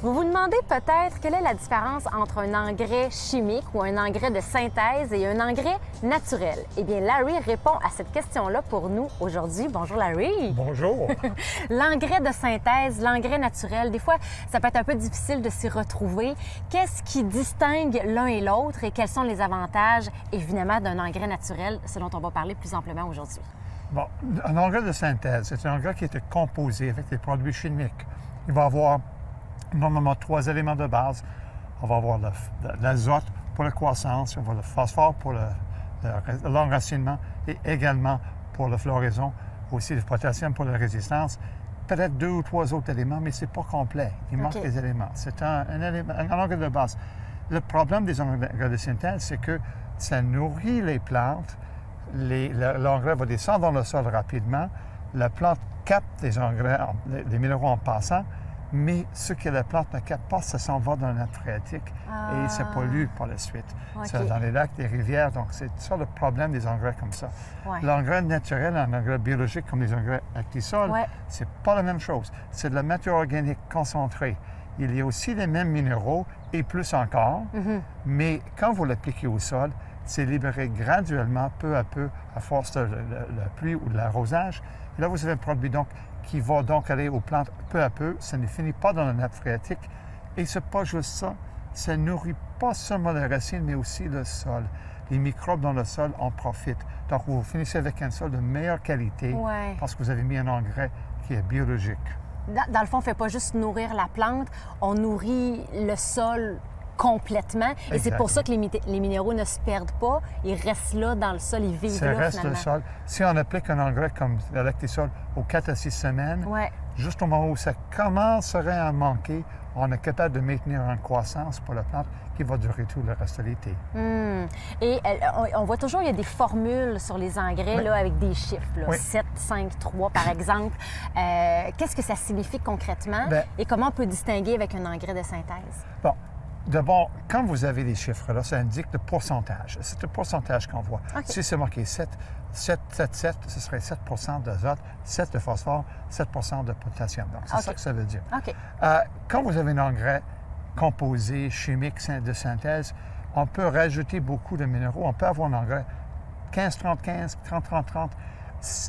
Vous vous demandez peut-être quelle est la différence entre un engrais chimique ou un engrais de synthèse et un engrais naturel. Eh bien, Larry répond à cette question-là pour nous aujourd'hui. Bonjour, Larry. Bonjour. L'engrais de synthèse, l'engrais naturel, des fois, ça peut être un peu difficile de s'y retrouver. Qu'est-ce qui distingue l'un et l'autre et quels sont les avantages, évidemment, d'un engrais naturel, ce dont on va parler plus amplement aujourd'hui? Bon, un engrais de synthèse, c'est un engrais qui est composé avec des produits chimiques. Il va avoir normalement 3 éléments de base. On va avoir l'azote pour la croissance, on va avoir le phosphore pour l'enracinement et également pour la floraison, aussi le potassium pour la résistance. Peut-être 2 ou 3 autres éléments, mais ce n'est pas complet. Il manque des éléments. C'est un engrais de base. Le problème des engrais de synthèse, c'est que ça nourrit les plantes. L'engrais va descendre dans le sol rapidement. La plante capte les engrais, les minéraux en passant, mais ce que la plante ne capte pas, ça s'en va dans la nappe phréatique et ça pollue par la suite. Okay. C'est dans les lacs, les rivières, donc c'est ça le problème des engrais comme ça. Ouais. L'engrais naturel, un engrais biologique comme les engrais Actisol, c'est pas la même chose. C'est de la matière organique concentrée. Il y a aussi les mêmes minéraux et plus encore, mais quand vous l'appliquez au sol, c'est libéré graduellement, peu à peu, à force de la pluie ou de l'arrosage. Et là, vous avez un produit donc qui va donc aller aux plantes peu à peu. Ça ne finit pas dans la nappe phréatique. Et c'est pas juste ça. Ça nourrit pas seulement les racines, mais aussi le sol. Les microbes dans le sol en profitent. Donc, vous finissez avec un sol de meilleure qualité parce que vous avez mis un engrais qui est biologique. Dans le fond, on ne fait pas juste nourrir la plante, on nourrit le sol complètement. Et c'est pour ça que les minéraux ne se perdent pas. Ils restent là dans le sol, ils vivent ça là, reste finalement. le sol. Si on applique un engrais comme l'Actisol aux 4 à 6 semaines, juste au moment où ça commencerait à manquer, on est capable de maintenir une croissance pour la plante qui va durer tout le reste de l'été. Et on voit toujours, il y a des formules sur les engrais là, avec des chiffres, là, 7, 5, 3 par exemple. Qu'est-ce que ça signifie concrètement et comment on peut distinguer avec un engrais de synthèse? Bon. D'abord, quand vous avez les chiffres-là, ça indique le pourcentage. C'est le pourcentage qu'on voit. Si c'est marqué 7, ce serait 7 d'azote, 7 de phosphore, 7 de potassium. Donc, c'est ça que ça veut dire. Quand vous avez un engrais composé, chimique, de synthèse, on peut rajouter beaucoup de minéraux. On peut avoir un engrais 15-30-15, 30-30-30,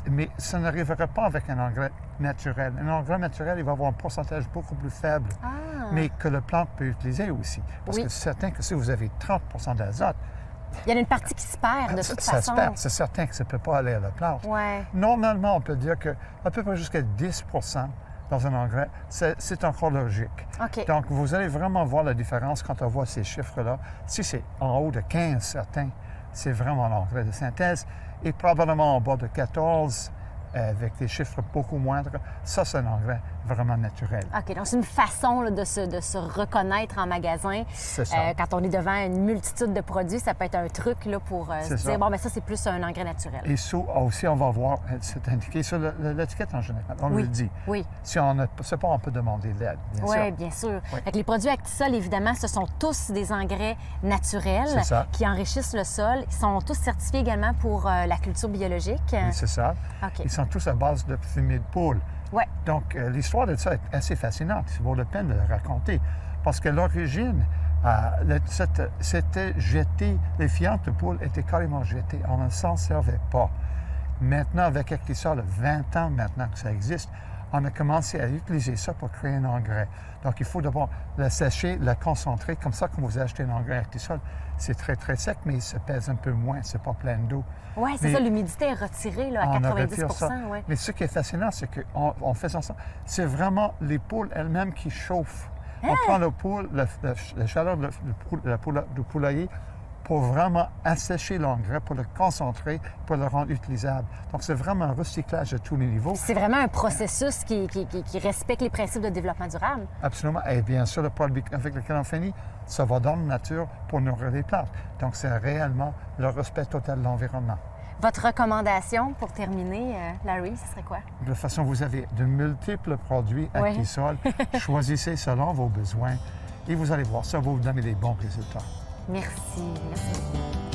mais ça n'arriverait pas avec un engrais naturel. Un engrais naturel, il va avoir un pourcentage beaucoup plus faible, mais que la plante peut utiliser aussi. Parce que c'est certain que si vous avez 30 d'azote, il y en a une partie qui se perd de toute façon. Ça se perd. C'est certain que ça ne peut pas aller à la plante. Normalement, on peut dire qu'à peu près jusqu'à 10 dans un engrais, c'est encore logique. Donc, vous allez vraiment voir la différence quand on voit ces chiffres-là. Si c'est en haut de 15, certains, c'est vraiment un engrais de synthèse. Et probablement en bas de 14, avec des chiffres beaucoup moindres, ça, c'est un engrais vraiment naturel. OK, donc c'est une façon là, de se reconnaître en magasin. C'est ça. Quand on est devant une multitude de produits, ça peut être un truc là, pour se dire, bon, mais ça, c'est plus un engrais naturel. Et aussi, on va voir, c'est indiqué sur l'étiquette en général, on le dit. Si on ne sait pas, on peut demander de l'aide, bien sûr. Oui, bien sûr. Fait que les produits Actisol, évidemment, ce sont tous des engrais naturels qui enrichissent le sol. Ils sont tous certifiés également pour la culture biologique. Oui, c'est ça. Ils sont tous à base de fumier de poule. Donc, l'histoire de ça est assez fascinante. Ça vaut la peine de la raconter. Parce que l'origine, c'était jeté, les fientes de poule étaient carrément jetées. On ne s'en servait pas. Maintenant, avec Actisol, 20 ans maintenant que ça existe, on a commencé à utiliser ça pour créer un engrais. Donc, il faut d'abord la sécher, la concentrer. Comme ça, quand vous achetez un engrais Actisol, c'est très, très sec, mais il se pèse un peu moins. C'est pas plein d'eau. Oui, c'est ça. L'humidité est retirée là, à 90 Mais ce qui est fascinant, c'est qu'en faisant ça, c'est vraiment les poules elles-mêmes qui chauffent. On prend la chaleur du poulailler pour vraiment assécher l'engrais, pour le concentrer, pour le rendre utilisable. Donc, c'est vraiment un recyclage à tous les niveaux. C'est vraiment un processus qui respecte les principes de développement durable. Absolument. Et bien sûr, le produit avec lequel on finit, ça va dans la nature pour nourrir les plantes. Donc, c'est réellement le respect total de l'environnement. Votre recommandation pour terminer, Larry, ce serait quoi? De toute façon, vous avez de multiples produits Actisol. Choisissez selon vos besoins et vous allez voir, ça va vous donner des bons résultats. Merci. Merci beaucoup.